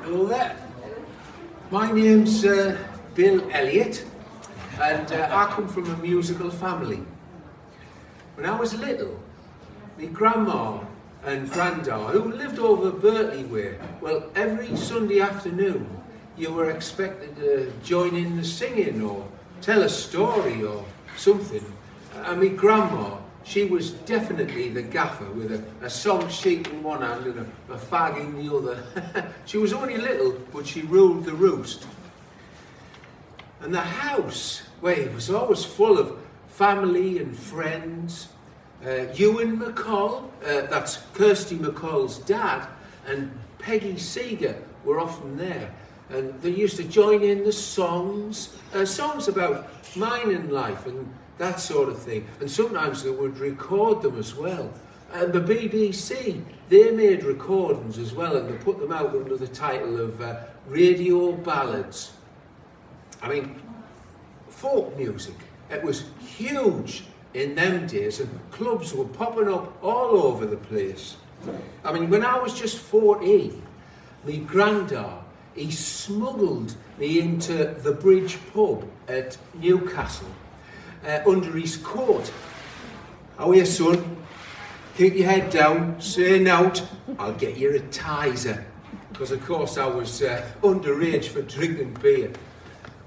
Hello there. My name's Bill Elliott, and I come from a musical family. When I was little, my grandma and granddad, who lived over Berkeley way, well, every Sunday afternoon you were expected to join in the singing or tell a story or something. And my grandma, she was definitely the gaffer with a song sheet in one hand and a fag in the other. She was only little, but she ruled the roost. And the house, well, it was always full of family and friends. Ewan McCall, that's Kirsty McCall's dad, and Peggy Seeger were often there. And they used to join in the songs about mining life and that sort of thing. And sometimes they would record them as well. And the BBC, they made recordings as well, and they put them out under the title of Radio Ballads. I mean, folk music, it was huge in them days, and clubs were popping up all over the place. I mean, when I was just 14, my granddad, he smuggled me into the Bridge pub at Newcastle under his coat. "How are you, son? Keep your head down, say nout, I'll get you a Tizer." Because of course I was underage for drinking beer.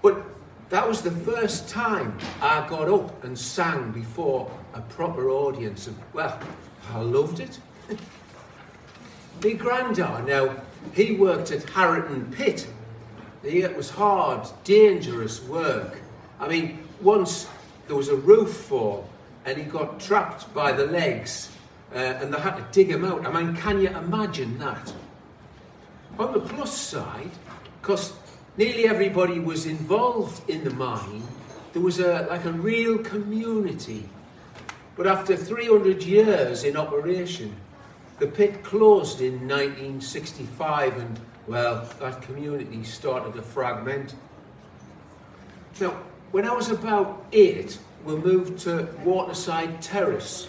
But that was the first time I got up and sang before a proper audience, and well, I loved it. My granddad, now, he worked at Harrington Pit. It was hard, dangerous work. I mean, once there was a roof fall and he got trapped by the legs and they had to dig him out. I mean, can you imagine that? On the plus side, because nearly everybody was involved in the mine, there was like a real community. But after 300 years in operation, the pit closed in 1965 and, well, that community started to fragment. Now, when I was about 8, we moved to Waterside Terrace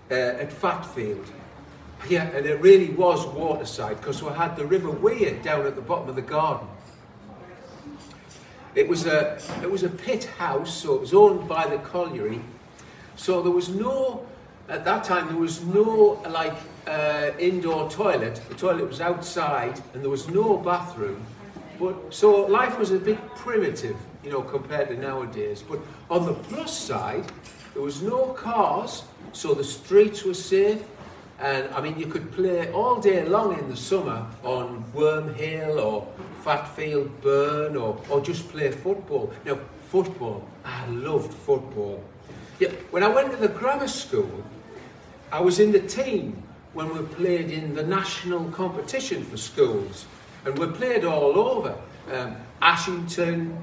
at Fatfield. Yeah, and it really was waterside because we had the River Weir down at the bottom of the garden. It was a pit house, so it was owned by the colliery. So there was no, at that time, there was no indoor toilet. The toilet was outside and there was no bathroom. But so life was a bit primitive, you know, compared to nowadays. But on the plus side, there was no cars, so the streets were safe. And I mean, you could play all day long in the summer on Wormhill or Fatfield Burn or just play football. Now, football, I loved football. Yeah, when I went to the grammar school, I was in the team when we played in the national competition for schools. And we played all over. Ashington,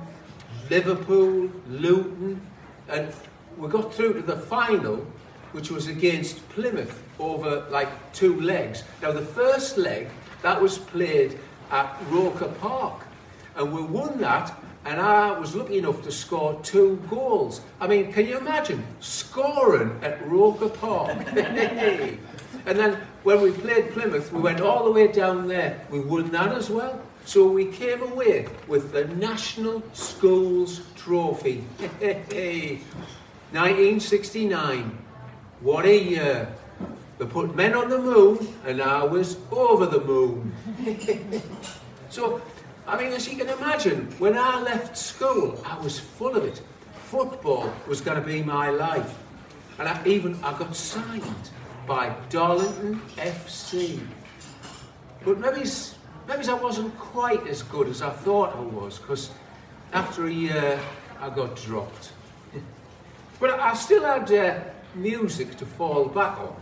Liverpool, Luton, and we got through to the final, which was against Plymouth over like 2 legs. Now the first leg, that was played at Roker Park, and we won that, and I was lucky enough to score 2 goals. I mean, can you imagine scoring at Roker Park? And then when we played Plymouth, we went all the way down there. We won that as well. So we came away with the National Schools Trophy. 1969. What a year. They put men on the moon and I was over the moon. So, I mean, as you can imagine, when I left school, I was full of it. Football was going to be my life. And I got signed by Darlington FC. But maybe I wasn't quite as good as I thought I was, because after a year I got dropped. But I still had music to fall back on.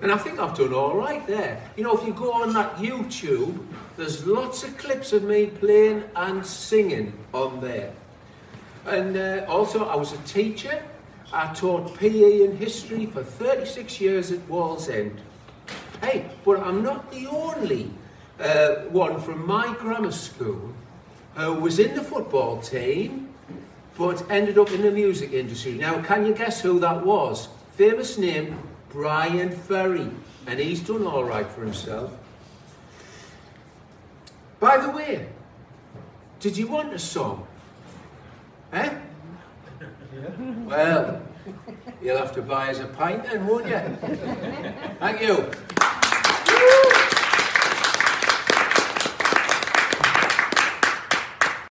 And I think I've done all right there. You know, if you go on that YouTube, there's lots of clips of me playing and singing on there. And also, I was a teacher. I taught PE and history for 36 years at Wallsend. Hey, but I'm not the only one from my grammar school who was in the football team, but ended up in the music industry. Now, can you guess who that was? Famous name, Brian Ferry. And he's done all right for himself. By the way, did you want a song? Eh? Well, you'll have to buy us a pint then, won't you? Thank you.